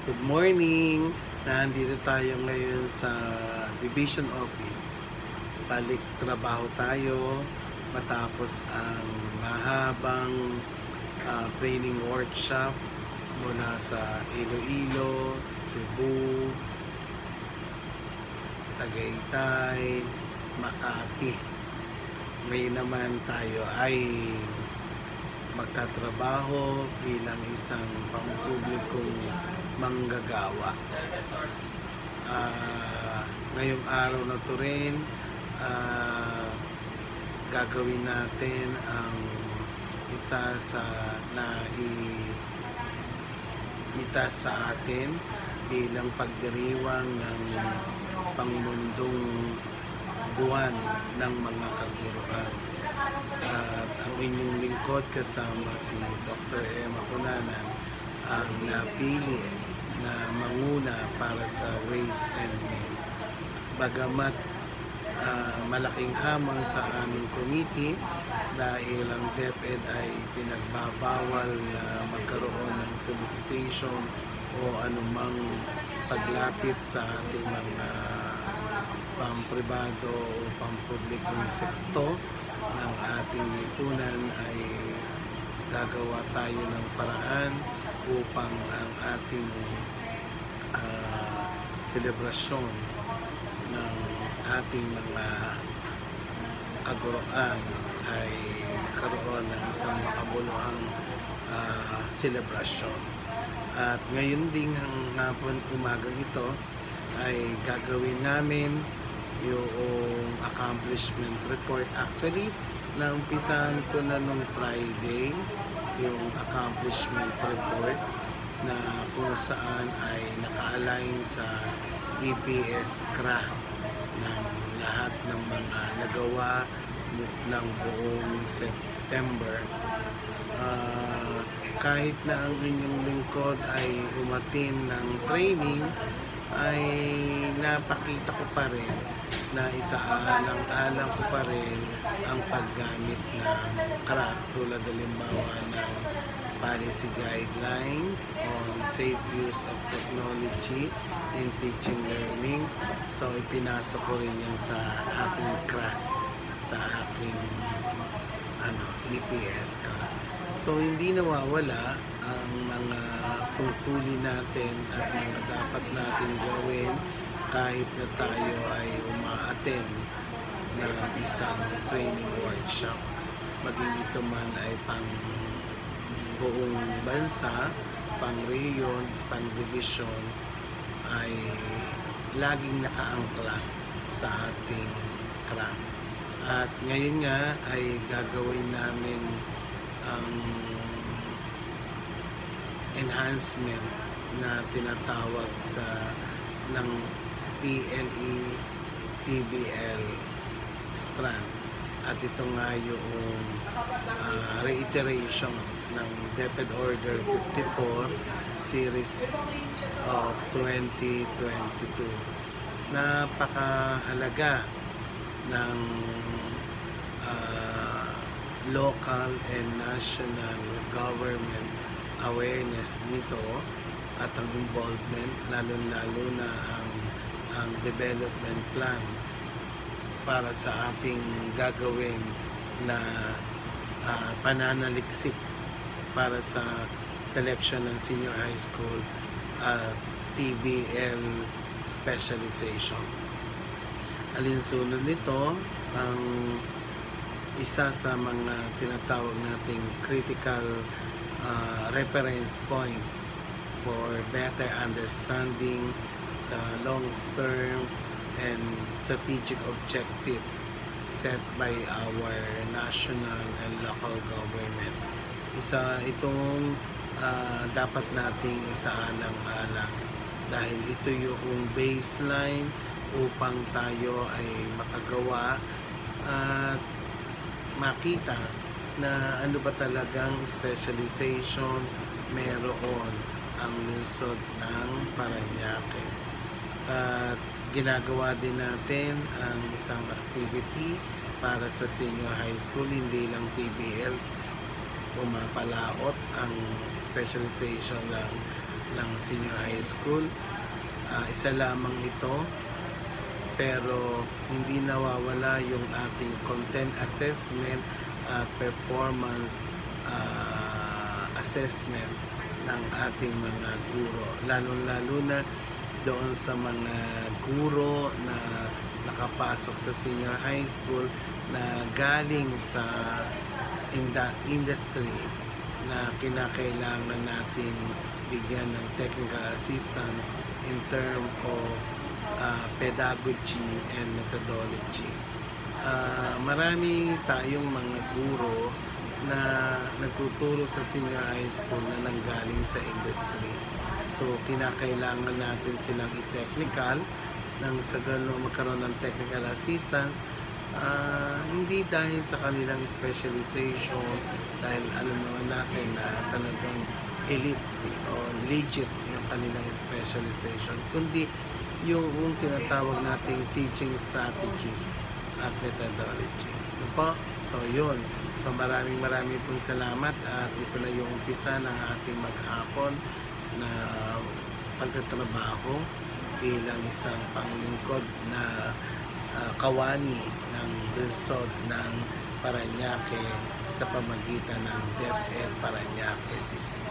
Good morning! Nandito tayo ngayon sa Division Office. Balik trabaho tayo matapos ang mahabang training workshop mula sa Iloilo, Cebu, Tagaytay, Makati. Ngayon naman tayo ay magtatrabaho bilang isang pampublikong manggagawa. Ngayong araw na to rin, gagawin natin ang isa sa naita sa atin bilang pagdiriwang ng pangmundong buwan ng mga kaguruan. At ang inyong lingkod kasama si Dr. Emma Cunanan ang napili na manguna para sa Ways and Means. Bagamat malaking hamon sa aming committee dahil ang DepEd ay pinagbabawal na magkaroon ng solicitation o anumang paglapit sa ating mga pampribado o pampublikong sektor ng ating lipunan, ay gagawa tayo ng paraan upang ang ating selebrasyon ng ating mga kaguruan ay magkaroon ng isang makabuluhang selebrasyon. At ngayon ding hapon, umagang ito, ay gagawin namin yung accomplishment report. Actually, naumpisahan ko na nung Friday yung accomplishment report na kung saan ay naka-align sa EPS-CRA ng lahat ng mga nagawa ng buong September. Kahit na ang inyong lingkod ay umatin ng training, ay napakita ko pa rin na isaalang-alang ko pa rin ang paggamit ng CRA, tulad halimbawa ng policy guidelines on safe use of technology in teaching learning. So ipinasok ko rin yan sa aking CRA, sa aking EPS CRA. So hindi nawawala ang mga tungkulin natin at mga dapat natin gawin kahit na tayo ay umaattend ng isang training workshop. Maging ito man ay pang buong bansa, pang rehiyon, pang division, ay laging nakaangkla sa ating CRA. At ngayon nga ay gagawin namin ang enhancement na tinatawag sa ng TLE TBL strand, at ito nga yung reiteration ng DepEd Order 54 Series of 2022. Napakahalaga ng local and national government awareness nito at ang involvement, lalo-lalo na ang development plan para sa ating gagawin na pananaliksik para sa selection ng senior high school TBL specialization. Alinsunod nito ang isa sa mga tinatawag nating critical reference point for better understanding the long-term and strategic objective set by our national and local government. Isa itong dapat nating isaalang-alang dahil ito yung baseline upang tayo ay makagawa at makita na ano ba talagang specialization meron ang lungsod ng Parañaque. At ginagawa din natin ang isang activity para sa senior high school, hindi lang TBL, pumapalaot ang specialization ng ng senior high school. Isa lamang ito, pero hindi nawawala yung ating content assessment at performance assessment ng ating mga guro, lalo-lalo na doon sa mga guro na nakapasok sa senior high school na galing sa industry na kinakailangan natin bigyan ng technical assistance in term of pedagogy and methodology. Marami tayong mga guro na nagtuturo sa senior high school na nanggaling sa industry. So, kinakailangan natin silang i-technical nang sa gano'n magkaroon ng technical assistance. Hindi dahil sa kanilang specialization, dahil alam naman natin na talagang elite o legit yung kanilang specialization, kundi yung tinatawag nating teaching strategies at methodology. Ano po? So, yun. So, maraming pong salamat at ito na yung umpisa ng ating maghapon na pagtatrabaho bilang isang panglingkod na kawani ng lungsod ng Parañaque sa pamagitan ng DepEd Parañaque City.